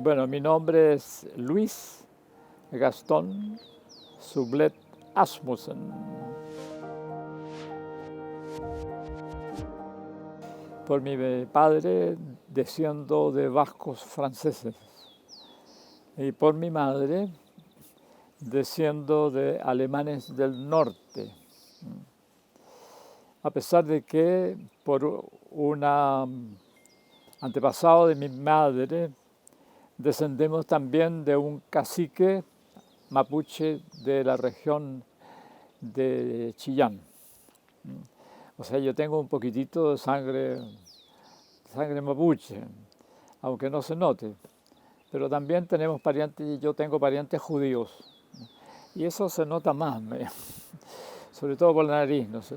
Bueno, mi nombre es Luis Gastón Sublet Asmussen. Por mi padre desciendo de vascos franceses y por mi madre desciendo de alemanes del norte. A pesar de que por un antepasado de mi madre descendemos también de un cacique mapuche de la región de Chillán. O sea, yo tengo un poquitito de sangre mapuche, aunque no se note. Pero también tenemos parientes, yo tengo parientes judíos. Y eso se nota más, sobre todo por la nariz, ¿no sé?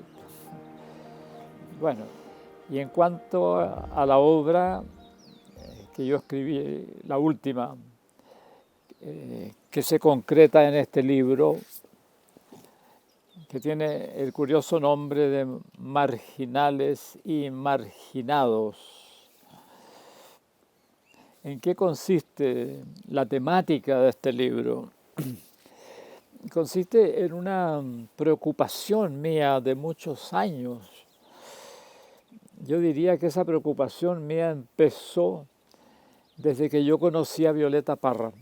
Bueno, y en cuanto a la obra que yo escribí, la última, que se concreta en este libro, que tiene el curioso nombre de Marginales y Marginados. ¿En qué consiste la temática de este libro? Consiste en una preocupación mía de muchos años. Yo diría que esa preocupación mía empezó desde que yo conocí a Violeta Parra.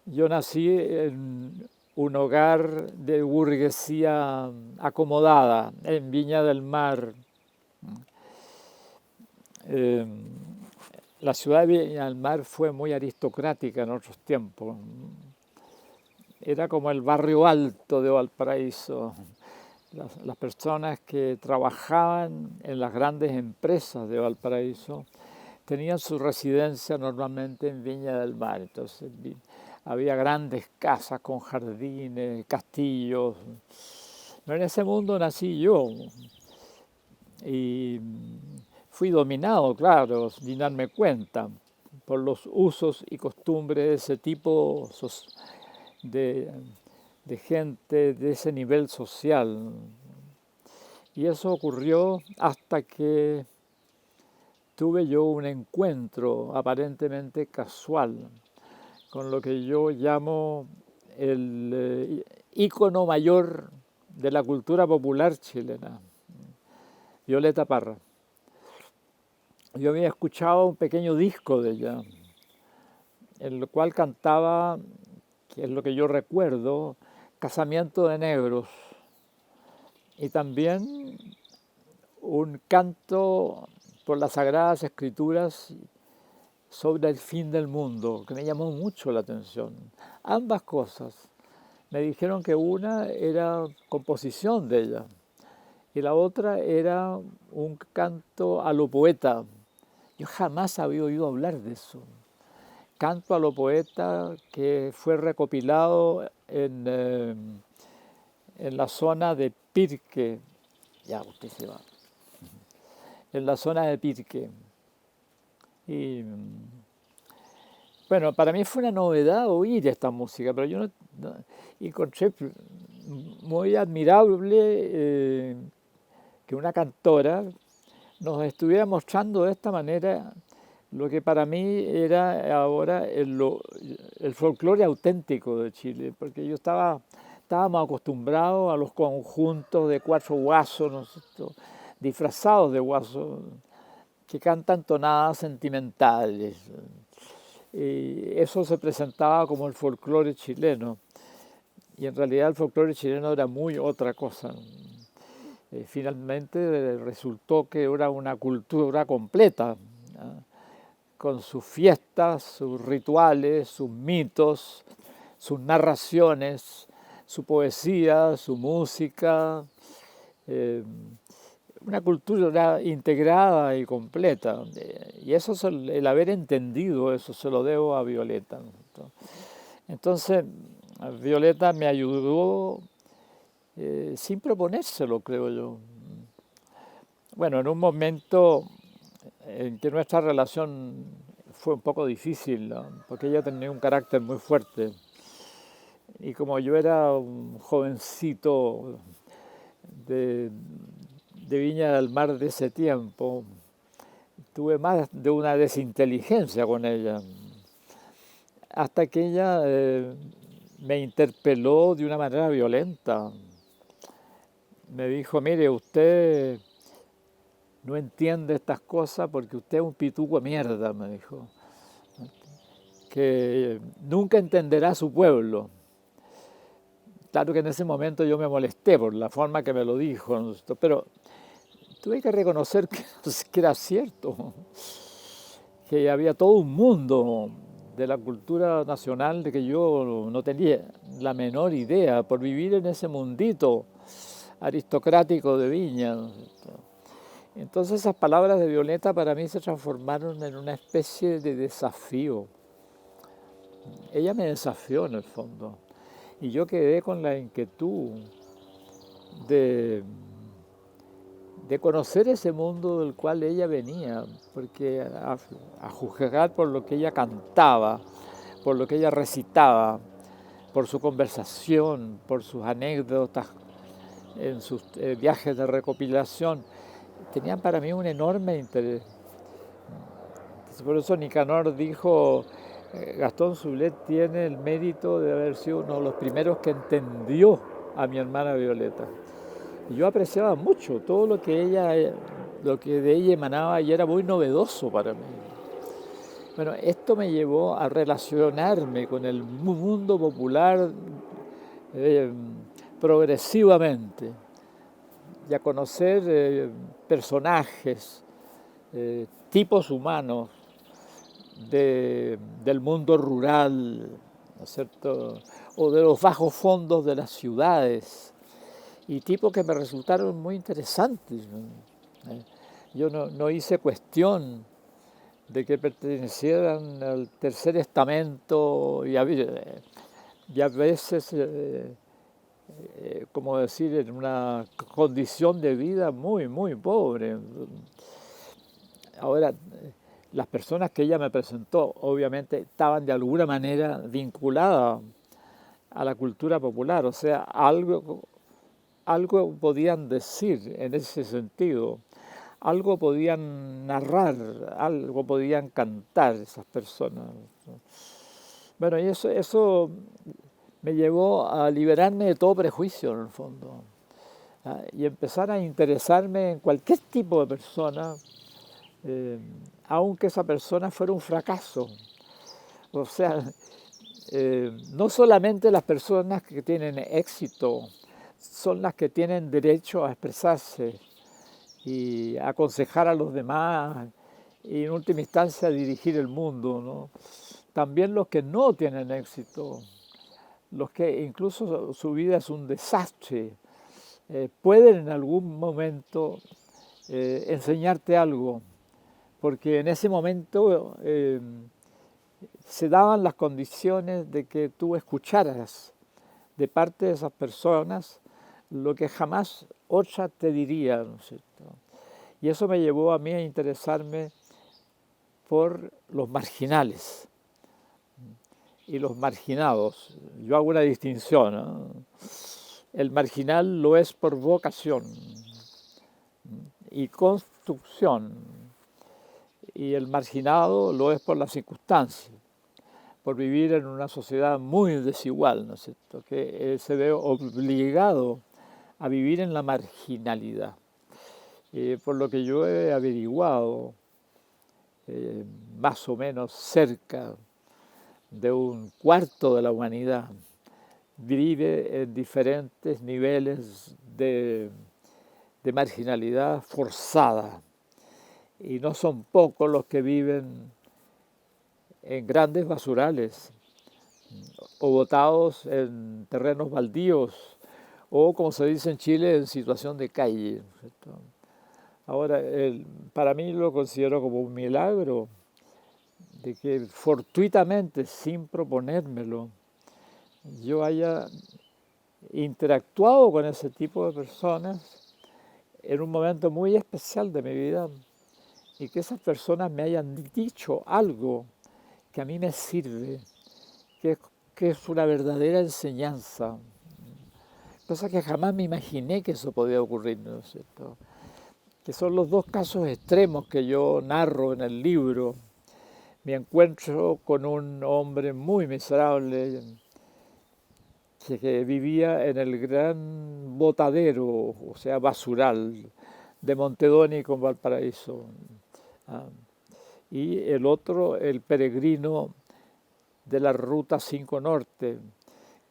Yo nací en un hogar de burguesía acomodada en Viña del Mar. La ciudad de Viña del Mar fue muy aristocrática en otros tiempos. Era como el barrio alto de Valparaíso. Las personas que trabajaban en las grandes empresas de Valparaíso tenían su residencia normalmente en Viña del Mar. Entonces había grandes casas con jardines, castillos. En ese mundo nací yo y fui dominado, claro, sin darme cuenta, por los usos y costumbres de ese tipo de, de gente de ese nivel social. Y eso ocurrió hasta que tuve yo un encuentro aparentemente casual con lo que yo llamo el ícono mayor de la cultura popular chilena, Violeta Parra. Yo había escuchado un pequeño disco de ella, en el cual cantaba, que es lo que yo recuerdo, Casamiento de Negros, y también un canto por las Sagradas Escrituras sobre el fin del mundo, que me llamó mucho la atención. Ambas cosas. Me dijeron que una era composición de ella y la otra era un canto a lo poeta. Yo jamás había oído hablar de eso. Canto a lo poeta que fue recopilado en la zona de Pirque. Ya, usted se va. En la zona de Pirque. Y bueno, para mí fue una novedad oír esta música, pero yo no encontré muy admirable que una cantora nos estuviera mostrando de esta manera lo que para mí era ahora el folclore auténtico de Chile, porque estábamos acostumbrados a los conjuntos de cuatro guasos, ¿no es cierto?, disfrazados de guasos, que cantan tonadas sentimentales. Y eso se presentaba como el folclore chileno, y en realidad el folclore chileno era muy otra cosa. Finalmente resultó que era una cultura completa, ¿no?, con sus fiestas, sus rituales, sus mitos, sus narraciones, su poesía, su música, una cultura integrada y completa. Y eso el haber entendido eso se lo debo a Violeta. Entonces, Violeta me ayudó sin proponérselo, creo yo. Bueno, en un momento en que nuestra relación fue un poco difícil, ¿no?, porque ella tenía un carácter muy fuerte. Y como yo era un jovencito de Viña del Mar de ese tiempo, tuve más de una desinteligencia con ella, hasta que ella me interpeló de una manera violenta. Me dijo, mire, usted no entiende estas cosas porque usted es un pituco de mierda, me dijo, que nunca entenderá a su pueblo. Claro que en ese momento yo me molesté por la forma que me lo dijo, ¿no? Pero tuve que reconocer que era cierto, que había todo un mundo de la cultura nacional de que yo no tenía la menor idea por vivir en ese mundito aristocrático de Viña, ¿no? Entonces esas palabras de Violeta para mí se transformaron en una especie de desafío. Ella me desafió en el fondo y yo quedé con la inquietud de, de conocer ese mundo del cual ella venía, porque a juzgar por lo que ella cantaba, por lo que ella recitaba, por su conversación, por sus anécdotas en sus viajes de recopilación, tenían para mí un enorme interés. Por eso Nicanor dijo, Gastón Sublet tiene el mérito de haber sido uno de los primeros que entendió a mi hermana Violeta. Y yo apreciaba mucho todo lo que de ella emanaba y era muy novedoso para mí. Bueno, esto me llevó a relacionarme con el mundo popular progresivamente y a conocer personajes, tipos humanos del mundo rural, ¿no es cierto? O de los bajos fondos de las ciudades, y tipos que me resultaron muy interesantes. Yo no hice cuestión de que pertenecieran al tercer estamento y a veces, como decir, en una condición de vida muy, muy pobre. Ahora, las personas que ella me presentó, obviamente, estaban de alguna manera vinculadas a la cultura popular, o sea, algo podían decir en ese sentido, algo podían narrar, algo podían cantar esas personas. Bueno, y eso me llevó a liberarme de todo prejuicio en el fondo, y empezar a interesarme en cualquier tipo de persona, aunque esa persona fuera un fracaso. O sea, no solamente las personas que tienen éxito son las que tienen derecho a expresarse y a aconsejar a los demás y en última instancia a dirigir el mundo, ¿no? También los que no tienen éxito, los que incluso su vida es un desastre, pueden en algún momento enseñarte algo, porque en ese momento se daban las condiciones de que tú escucharas de parte de esas personas lo que jamás otra te diría, ¿no es cierto? Y eso me llevó a mí a interesarme por los marginales y los marginados. Yo hago una distinción, ¿no? El marginal lo es por vocación y construcción, y el marginado lo es por las circunstancias, por vivir en una sociedad muy desigual, ¿no es cierto?, que se ve obligado a vivir en la marginalidad. Por lo que yo he averiguado, más o menos cerca de un cuarto de la humanidad vive en diferentes niveles de marginalidad forzada, y no son pocos los que viven en grandes basurales o botados en terrenos baldíos o, como se dice en Chile, en situación de calle, ¿cierto? Ahora, para mí lo considero como un milagro de que fortuitamente, sin proponérmelo, yo haya interactuado con ese tipo de personas en un momento muy especial de mi vida y que esas personas me hayan dicho algo que a mí me sirve, que es una verdadera enseñanza, cosa que jamás me imaginé que eso podía ocurrir, ¿no es cierto? que son los dos casos extremos que yo narro en el libro. Mi encuentro con un hombre muy miserable que vivía en el gran botadero, o sea, basural, de Montedoni con Valparaíso. Ah, y el otro, el peregrino de la Ruta 5 Norte,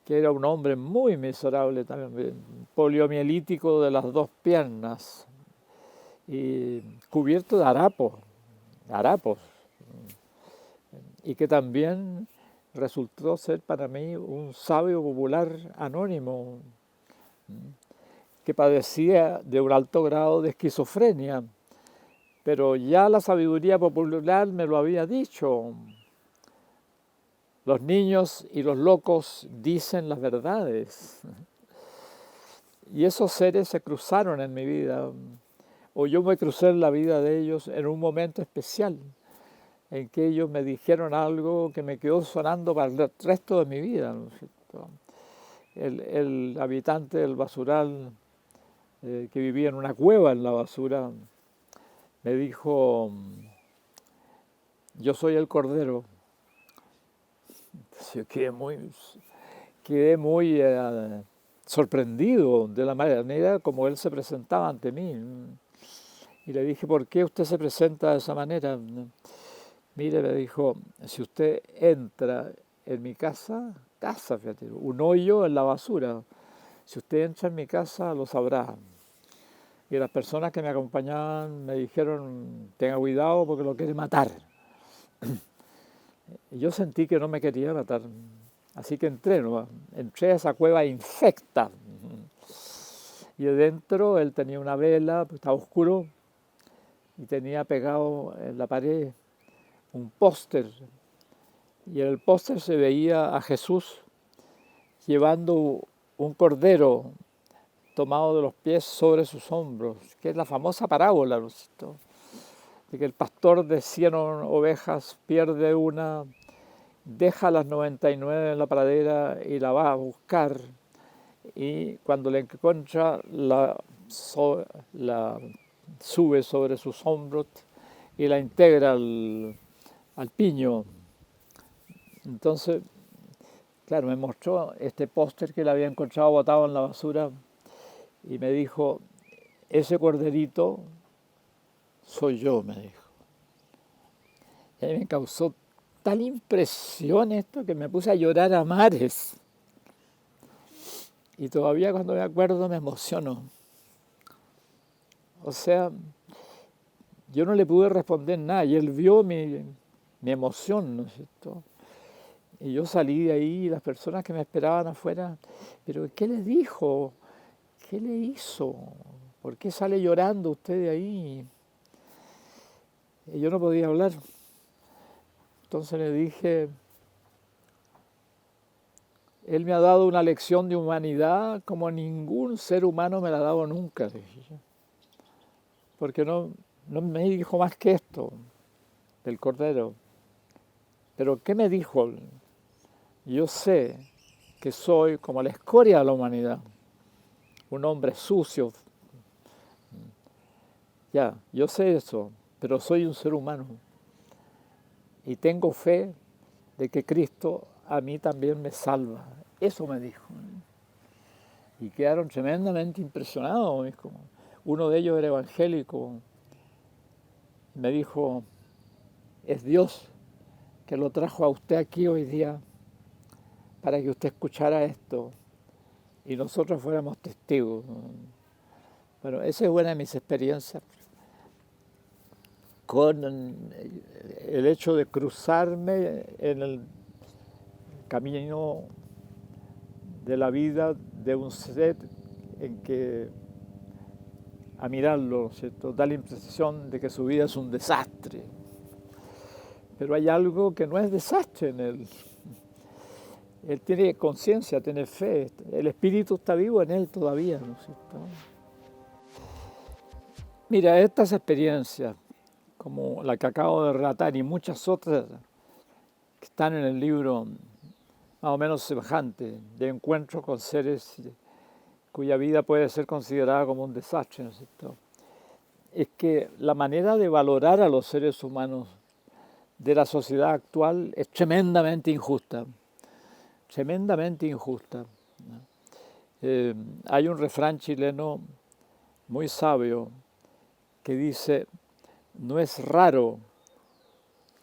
que era un hombre muy miserable también, poliomielítico de las dos piernas y cubierto de harapos, y que también resultó ser para mí un sabio popular anónimo que padecía de un alto grado de esquizofrenia, pero ya la sabiduría popular me lo había dicho. Los niños y los locos dicen las verdades. Y esos seres se cruzaron en mi vida, o yo me crucé en la vida de ellos en un momento especial, en que ellos me dijeron algo que me quedó sonando para el resto de mi vida, ¿no es cierto? El habitante del basural, que vivía en una cueva en la basura, me dijo, yo soy el Cordero. Entonces yo quedé muy sorprendido de la manera como él se presentaba ante mí. Y le dije, ¿por qué usted se presenta de esa manera? Mire, me dijo, si usted entra en mi casa, fíjate, un hoyo en la basura, si usted entra en mi casa lo sabrá. Y las personas que me acompañaban me dijeron, tenga cuidado porque lo quiere matar. Y yo sentí que no me quería matar, así que entré, ¿no? Entré a esa cueva infecta. Y adentro él tenía una vela, pues estaba oscuro, y tenía pegado en la pared un póster. Y en el póster se veía a Jesús llevando un cordero tomado de los pies sobre sus hombros, que es la famosa parábola, ¿no es cierto?, de que el pastor de 100 ovejas pierde una, deja las 99 en la pradera y la va a buscar, y cuando la encuentra la sube sobre sus hombros y la integra al piño. Entonces, claro, me mostró este póster que él había encontrado botado en la basura y me dijo, ese corderito soy yo, me dijo. Y a mí me causó tal impresión esto que me puse a llorar a mares. Y todavía cuando me acuerdo me emociono. O sea, yo no le pude responder nada y él vio mi emoción, ¿no es cierto? Y yo salí de ahí y las personas que me esperaban afuera, pero ¿qué le dijo? ¿Qué le hizo? ¿Por qué sale llorando usted de ahí? Y yo no podía hablar. Entonces le dije, él me ha dado una lección de humanidad como ningún ser humano me la ha dado nunca, dije yo. Porque no me dijo más que esto, del Cordero. Pero ¿qué me dijo? Yo sé que soy como la escoria de la humanidad, un hombre sucio. Ya, yo sé eso, pero soy un ser humano. Y tengo fe de que Cristo a mí también me salva. Eso me dijo. Y quedaron tremendamente impresionados. Uno de ellos era evangélico. Me dijo, es Dios que lo trajo a usted aquí hoy día para que usted escuchara esto y nosotros fuéramos testigos. Bueno, esa es una de mis experiencias con el hecho de cruzarme en el camino de la vida de un ser en que a mirarlo, ¿cierto?, da la impresión de que su vida es un desastre. Pero hay algo que no es desastre en él. Él tiene conciencia, tiene fe, el espíritu está vivo en él todavía, ¿no es cierto? Mira, estas experiencias, como la que acabo de relatar y muchas otras que están en el libro, más o menos semejantes, de encuentros con seres cuya vida puede ser considerada como un desastre, ¿no es cierto? es que la manera de valorar a los seres humanos de la sociedad actual es tremendamente injusta, tremendamente injusta. Hay un refrán chileno muy sabio que dice, no es raro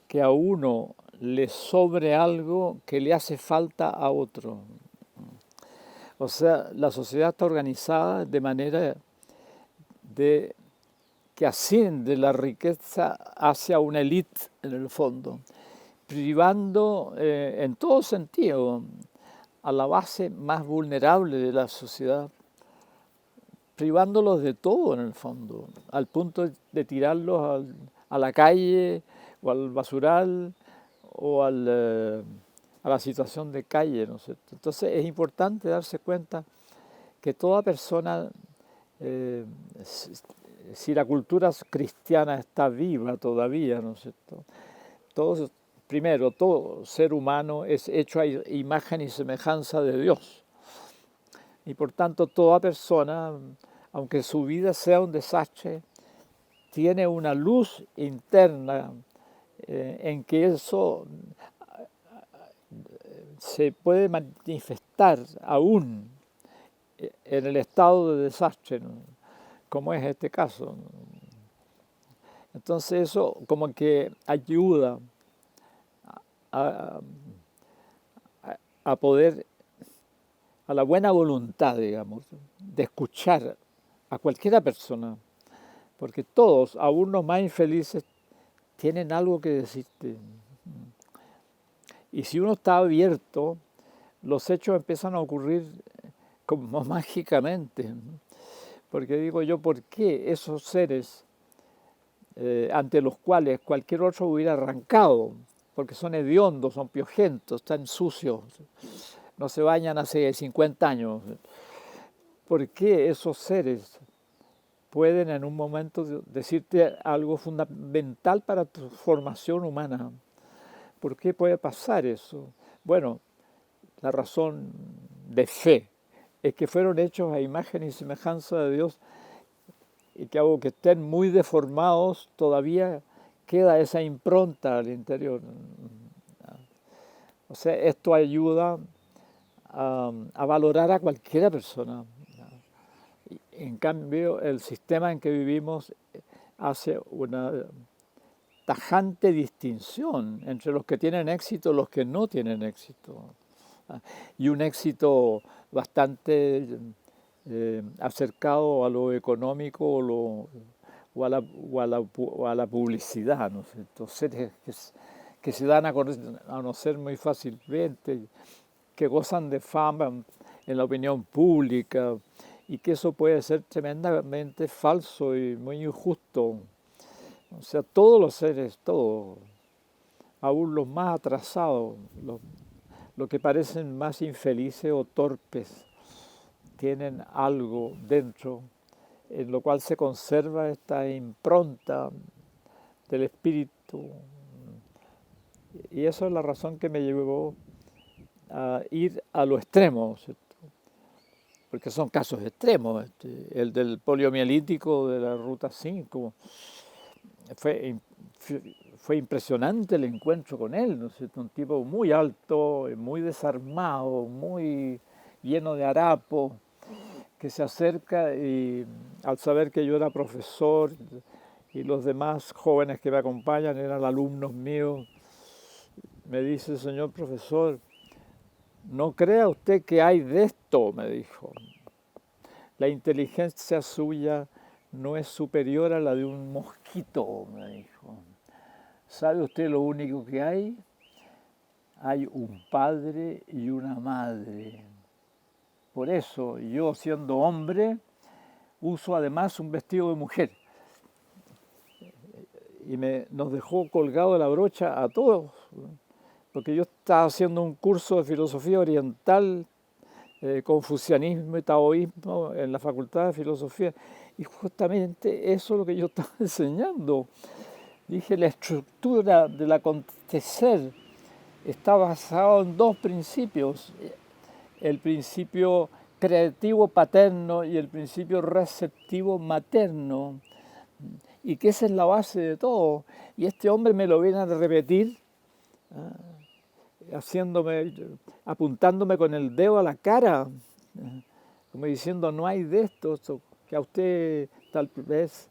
que a uno le sobre algo que le hace falta a otro. O sea, la sociedad está organizada de manera de que asciende la riqueza hacia una élite en el fondo, privando en todo sentido a la base más vulnerable de la sociedad, privándolos de todo en el fondo, al punto de tirarlos a la calle o al basural o a la situación de calle, ¿no es cierto? Entonces es importante darse cuenta que toda persona, eh, si la cultura cristiana está viva todavía, ¿no es cierto? Primero, todo ser humano es hecho a imagen y semejanza de Dios. Y por tanto, toda persona, aunque su vida sea un desastre, tiene una luz interna en que eso se puede manifestar aún en el estado de desastre, ¿no? Como es este caso. Entonces eso como que ayuda a, a poder, a la buena voluntad, digamos, de escuchar a cualquiera persona, porque todos, aún los más infelices, tienen algo que decirte. Y si uno está abierto, los hechos empiezan a ocurrir como mágicamente. Porque digo yo, ¿por qué esos seres ante los cuales cualquier otro hubiera arrancado? Porque son hediondos, son piojentos, están sucios, no se bañan hace 50 años. ¿Por qué esos seres pueden en un momento decirte algo fundamental para tu formación humana? ¿Por qué puede pasar eso? Bueno, la razón de fe es que fueron hechos a imagen y semejanza de Dios y que aunque estén muy deformados, todavía queda esa impronta al interior. O sea, esto ayuda a valorar a cualquiera persona. En cambio, el sistema en que vivimos hace una tajante distinción entre los que tienen éxito y los que no tienen éxito. Y un éxito bastante acercado a lo económico o a la publicidad, ¿no? Entonces, que se dan a conocer muy fácilmente, que gozan de fama en la opinión pública y que eso puede ser tremendamente falso y muy injusto. O sea, todos los seres, todos, aún los más atrasados, los que parecen más infelices o torpes, tienen algo dentro en lo cual se conserva esta impronta del espíritu. Y eso es la razón que me llevó a ir a lo extremo, ¿cierto? Porque son casos extremos. El del poliomielítico de la Ruta 5, fue impresionante el encuentro con él, ¿no es cierto? Un tipo muy alto, muy desarmado, muy lleno de harapos, que se acerca y al saber que yo era profesor y los demás jóvenes que me acompañan eran alumnos míos, me dice: señor profesor, no crea usted que hay de esto, me dijo. La inteligencia suya no es superior a la de un mosquito, me dijo. ¿Sabe usted lo único que hay? Hay un padre y una madre. Por eso yo, siendo hombre, uso además un vestido de mujer. Y nos dejó colgado de la brocha a todos, porque yo estaba haciendo un curso de filosofía oriental, confucianismo y taoísmo en la Facultad de Filosofía, y justamente eso es lo que yo estaba enseñando. Dije, la estructura del acontecer está basado en dos principios: el principio creativo paterno y el principio receptivo materno. y que esa es la base de todo. Y este hombre me lo viene a repetir, apuntándome con el dedo a la cara, como diciendo, no hay de esto, que a usted tal vez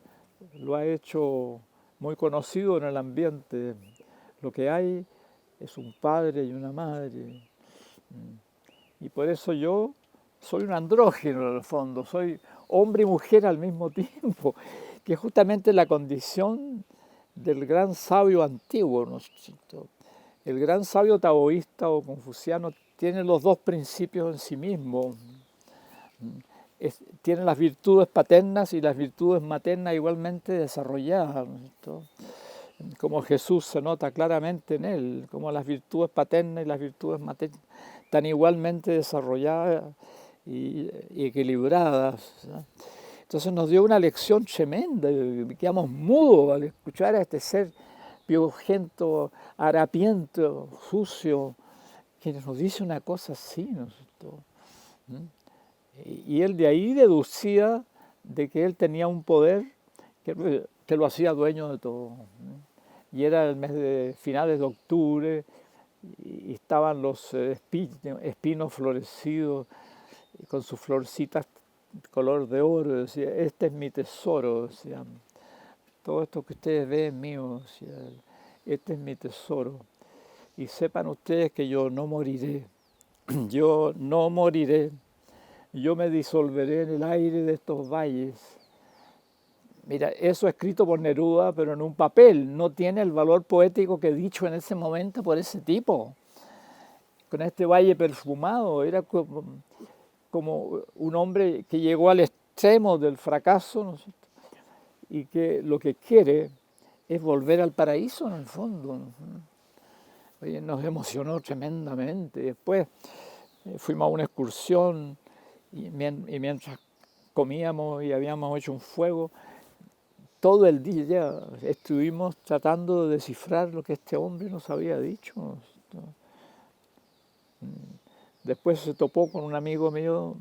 lo ha hecho muy conocido en el ambiente. Lo que hay es un padre y una madre. Y por eso yo soy un andrógeno en el fondo, soy hombre y mujer al mismo tiempo, que es justamente la condición del gran sabio antiguo, ¿no es cierto? El gran sabio taoísta o confuciano tiene los dos principios en sí mismo. Tiene las virtudes paternas y las virtudes maternas igualmente desarrolladas, ¿no es cierto? Como Jesús se nota claramente en él, como las virtudes paternas y las virtudes maternas están igualmente desarrolladas y equilibradas, ¿no? Entonces nos dio una lección tremenda, quedamos mudos al escuchar a este ser piojento, harapiento, sucio, que nos dice una cosa así, ¿no es cierto? Y él de ahí deducía de que él tenía un poder que lo hacía dueño de todo. Y era el mes de finales de octubre y estaban los espinos florecidos con sus florcitas color de oro. Decía, este es mi tesoro, decía. Todo esto que ustedes ven mío, decía, este es mi tesoro. Y sepan ustedes que yo no moriré, yo no moriré, yo me disolveré en el aire de estos valles. Mira, eso escrito por Neruda, pero en un papel, no tiene el valor poético que he dicho en ese momento por ese tipo. Con este valle perfumado, era como un hombre que llegó al extremo del fracaso, ¿no es cierto? Y que lo que quiere es volver al paraíso en el fondo. Oye, nos emocionó tremendamente. Después fuimos a una excursión y mientras comíamos y habíamos hecho un fuego, todo el día estuvimos tratando de descifrar lo que este hombre nos había dicho. Después se topó con un amigo mío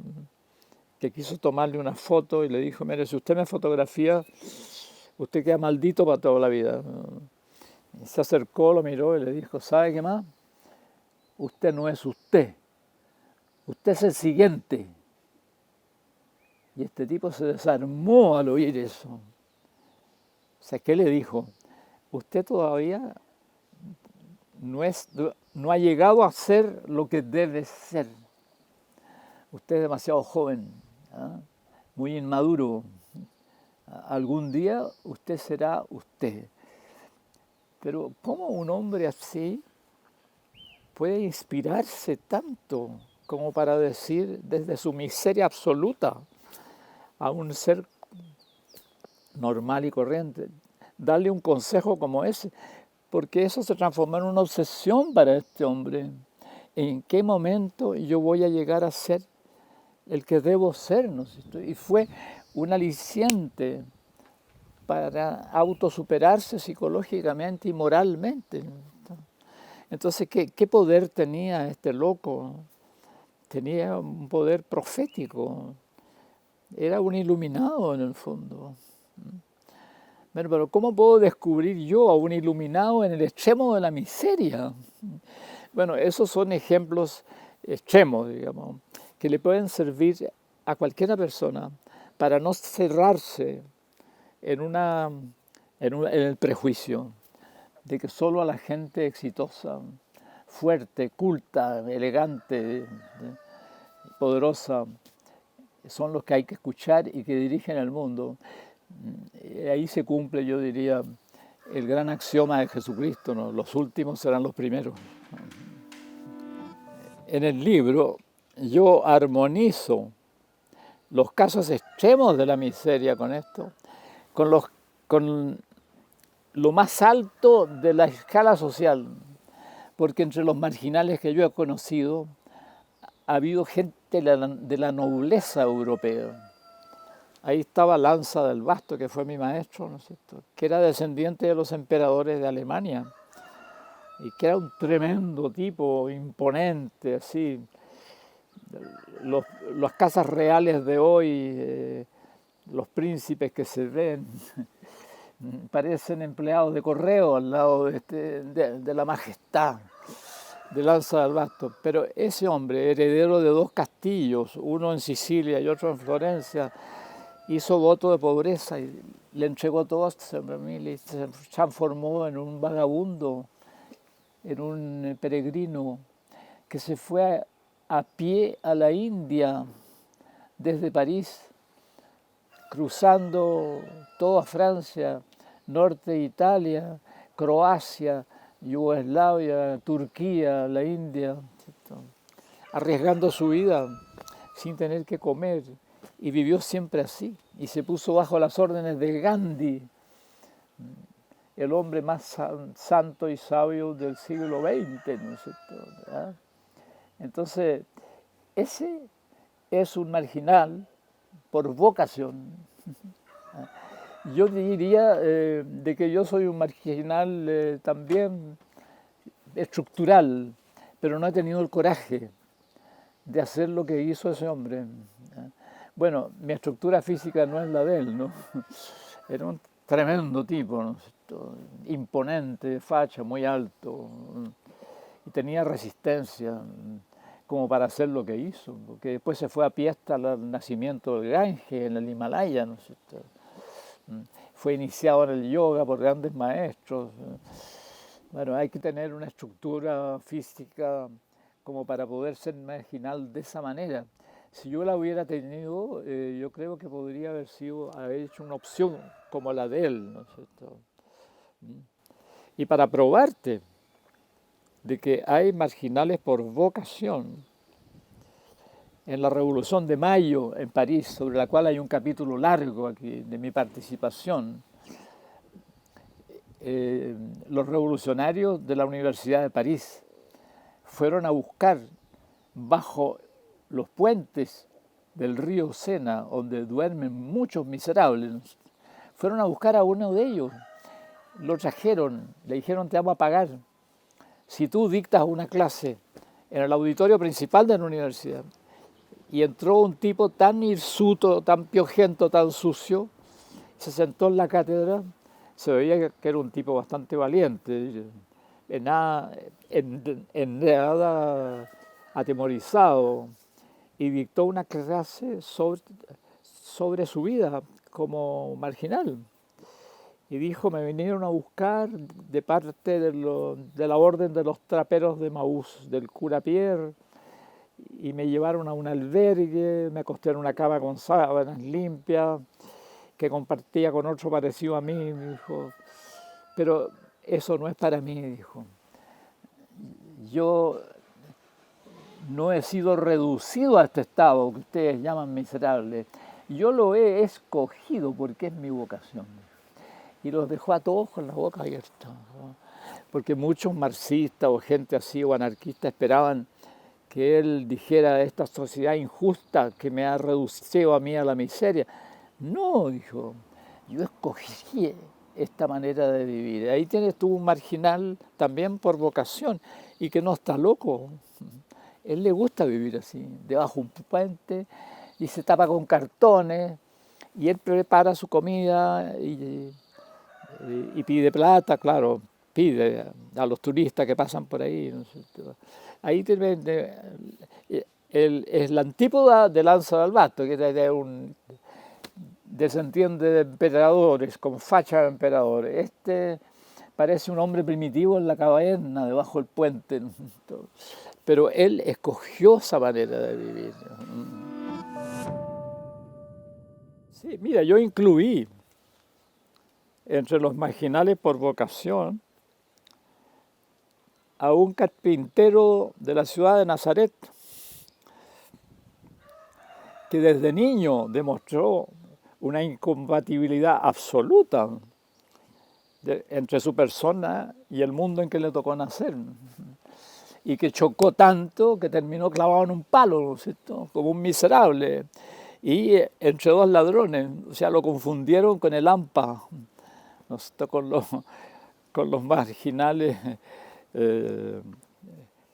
que quiso tomarle una foto y le dijo, mire, si usted me fotografía, usted queda maldito para toda la vida. Y se acercó, lo miró y le dijo, ¿sabe qué más? Usted no es usted, usted es el siguiente. Y este tipo se desarmó al oír eso. O sea, ¿qué le dijo? Usted todavía no ha llegado a ser lo que debe ser. Usted es demasiado joven, ¿eh? Muy inmaduro. Algún día usted será usted. Pero ¿cómo un hombre así puede inspirarse tanto como para decir desde su miseria absoluta a un ser normal y corriente, darle un consejo como ese? Porque eso se transformó en una obsesión para este hombre. ¿En qué momento yo voy a llegar a ser el que debo ser? ¿No? Y fue un aliciente para autosuperarse psicológicamente y moralmente. Entonces, ¿qué poder tenía este loco? Tenía un poder profético. Era un iluminado en el fondo. Bueno, pero ¿cómo puedo descubrir yo a un iluminado en el extremo de la miseria? Bueno, esos son ejemplos extremos, digamos, que le pueden servir a cualquier persona para no cerrarse en el prejuicio de que solo a la gente exitosa, fuerte, culta, elegante, poderosa, son los que hay que escuchar y que dirigen el mundo. Ahí se cumple, yo diría, el gran axioma de Jesucristo, ¿no? Los últimos serán los primeros. En el libro yo armonizo los casos extremos de la miseria con esto, con lo más alto de la escala social, porque entre los marginales que yo he conocido ha habido gente de la nobleza europea. Ahí estaba Lanza del Basto, que fue mi maestro, ¿no es cierto?, que era descendiente de los emperadores de Alemania y que era un tremendo tipo, imponente, así. Las casas reales de hoy, los príncipes que se ven, parecen empleados de correo al lado de la majestad de Lanza de Albasto. Pero ese hombre, heredero de dos castillos, uno en Sicilia y otro en Florencia, hizo voto de pobreza y le entregó todo a esta familia y se transformó en un vagabundo, en un peregrino que se fue a pie a la India desde París, cruzando toda Francia, norte de Italia, Croacia, Yugoslavia, Turquía, la India, ¿cierto? Arriesgando su vida sin tener que comer, y vivió siempre así, y se puso bajo las órdenes de Gandhi, el hombre más santo y sabio del siglo XX, ¿no es cierto? ¿Verdad? Entonces, ese es un marginal por vocación. Yo diría de que yo soy un marginal también estructural, pero no he tenido el coraje de hacer lo que hizo ese hombre. Bueno, mi estructura física no es la de él, ¿no? Era un tremendo tipo, ¿no? Imponente, facha, muy alto, y tenía resistencia como para hacer lo que hizo, porque después se fue a pie hasta el nacimiento del Ganges en el Himalaya, ¿no? Fue iniciado en el yoga por grandes maestros. Bueno, hay que tener una estructura física como para poder ser marginal de esa manera. Si yo la hubiera tenido, yo creo que podría haber hecho una opción como la de él, ¿no es cierto? Y para probarte de que hay marginales por vocación, en la Revolución de Mayo en París, sobre la cual hay un capítulo largo aquí de mi participación, los revolucionarios de la Universidad de París fueron a buscar bajo los puentes del río Sena, donde duermen muchos miserables, fueron a buscar a uno de ellos, lo trajeron, le dijeron: te vamos a pagar si tú dictas una clase en el auditorio principal de la universidad. Y entró un tipo tan hirsuto, tan piojento, tan sucio, se sentó en la cátedra, se veía que era un tipo bastante valiente, en nada atemorizado, y dictó una clase sobre su vida como marginal. Y dijo: me vinieron a buscar de parte de la orden de los traperos de Maús, del cura Pierre, y me llevaron a un albergue, me acosté en una cama con sábanas limpias, que compartía con otro parecido a mí, me dijo. Pero eso no es para mí, dijo. Yo no he sido reducido a este estado que ustedes llaman miserable. Yo lo he escogido porque es mi vocación. Y los dejó a todos con la boca abierta, ¿no? Porque muchos marxistas o gente así o anarquistas esperaban que él dijera: esta sociedad injusta que me ha reducido a mí a la miseria. No, dijo, yo escogí esta manera de vivir. Ahí tienes tú un marginal también por vocación y que no está loco. Él le gusta vivir así, debajo de un puente, y se tapa con cartones, y él prepara su comida y pide plata, claro, pide a los turistas que pasan por ahí, ¿no es cierto? Ahí es la antípoda de Lanza de Albasto, que es un descendiente de emperadores, con facha de emperador. Este parece un hombre primitivo en la caverna, debajo del puente, ¿no? Pero él escogió esa manera de vivir. Sí, mira, yo incluí entre los marginales por vocación a un carpintero de la ciudad de Nazaret, que desde niño demostró una incompatibilidad absoluta entre su persona y el mundo en que le tocó nacer, y que chocó tanto que terminó clavado en un palo, ¿no es cierto?, como un miserable, y entre dos ladrones, o sea, lo confundieron con el AMPA, ¿no es cierto?, con los marginales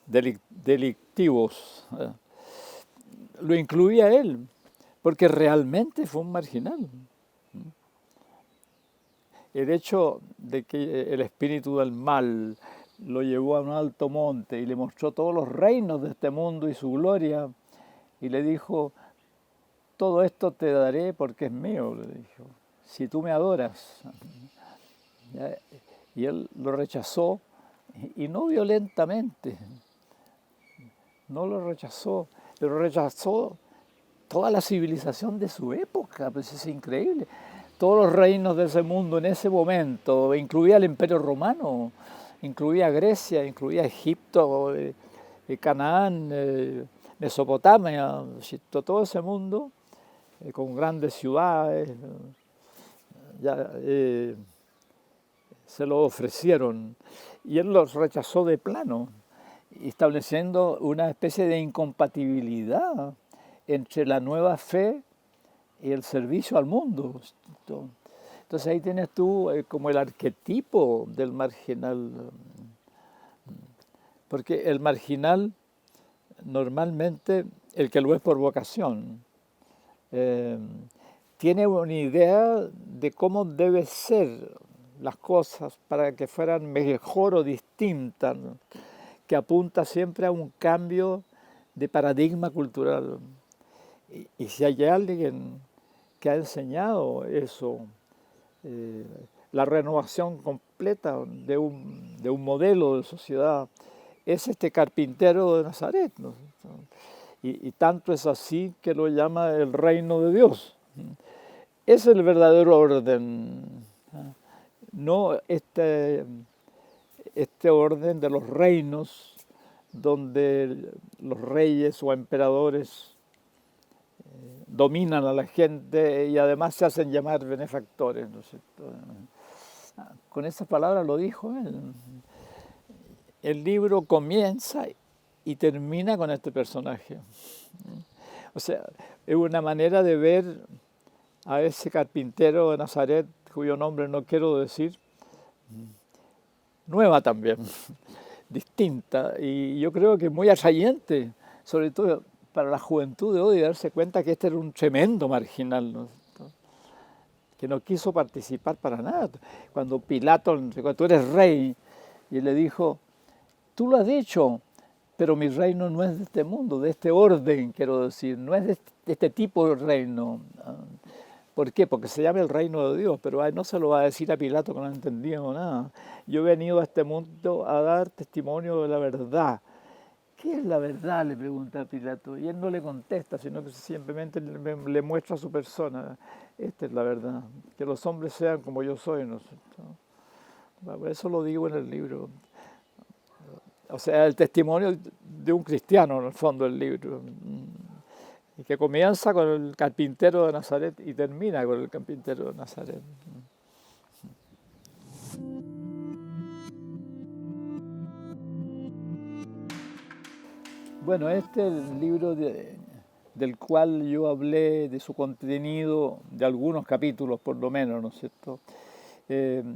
delictivos. Lo incluía él, porque realmente fue un marginal. el hecho de que el espíritu del mal lo llevó a un alto monte y le mostró todos los reinos de este mundo y su gloria, y le dijo, todo esto te daré porque es mío, le dijo, si tú me adoras. Y él lo rechazó, y no violentamente, no lo rechazó toda la civilización de su época, pues es increíble. Todos los reinos de ese mundo en ese momento, incluía el Imperio Romano, incluía Grecia, incluía Egipto, Canaán, Mesopotamia, todo ese mundo, con grandes ciudades, ya, se lo ofrecieron y él los rechazó de plano, estableciendo una especie de incompatibilidad entre la nueva fe y el servicio al mundo. Entonces ahí tienes tú como el arquetipo del marginal, porque el marginal normalmente, el que lo es por vocación, eh, tiene una idea de cómo deben ser las cosas para que fueran mejor o distintas, ¿no? Que apunta siempre a un cambio de paradigma cultural. Y si hay alguien que ha enseñado eso, eh, la renovación completa de un modelo de sociedad, es este carpintero de Nazaret, ¿no? Y tanto es así que lo llama el reino de Dios. Es el verdadero orden, no este orden de los reinos donde los reyes o emperadores dominan a la gente y además se hacen llamar benefactores, ¿no es cierto? Con esa palabra lo dijo él. El libro comienza y termina con este personaje. O sea, es una manera de ver a ese carpintero de Nazaret, cuyo nombre no quiero decir, nueva también, distinta, y yo creo que muy atrayente, sobre todo para la juventud de hoy, darse cuenta que este era un tremendo marginal, ¿no? Que no quiso participar para nada. Cuando Pilato, cuando tú eres rey, y le dijo, tú lo has dicho, pero mi reino no es de este mundo, de este orden, quiero decir, no es de este tipo de reino. ¿Por qué? Porque se llama el reino de Dios, pero no se lo va a decir a Pilato que no entendía nada. Yo he venido a este mundo a dar testimonio de la verdad. ¿Qué es la verdad?, le pregunta a Pilato. Y él no le contesta, sino que simplemente le muestra a su persona. Esta es la verdad, que los hombres sean como yo soy, ¿no? Eso lo digo en el libro. O sea, el testimonio de un cristiano, en el fondo, el libro. Y que comienza con el carpintero de Nazaret y termina con el carpintero de Nazaret. Bueno, este es el libro del cual yo hablé, de su contenido, de algunos capítulos por lo menos, ¿no es cierto?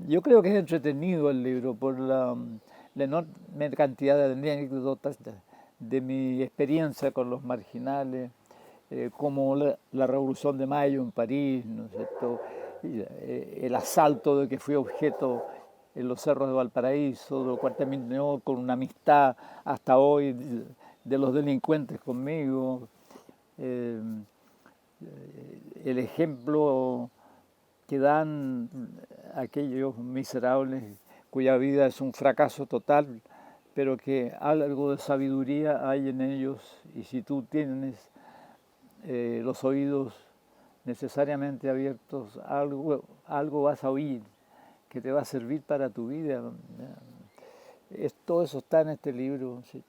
Yo creo que es entretenido el libro por la enorme cantidad de anécdotas de mi experiencia con los marginales, como la Revolución de Mayo en París, ¿no es cierto? El asalto de que fui objeto en los cerros de Valparaíso, lo cual terminó con una amistad hasta hoy de los delincuentes conmigo. El ejemplo que dan aquellos miserables cuya vida es un fracaso total, pero que algo de sabiduría hay en ellos, y si tú tienes los oídos necesariamente abiertos, algo vas a oír que te va a servir para tu vida. Todo eso está en este libro, ¿sí?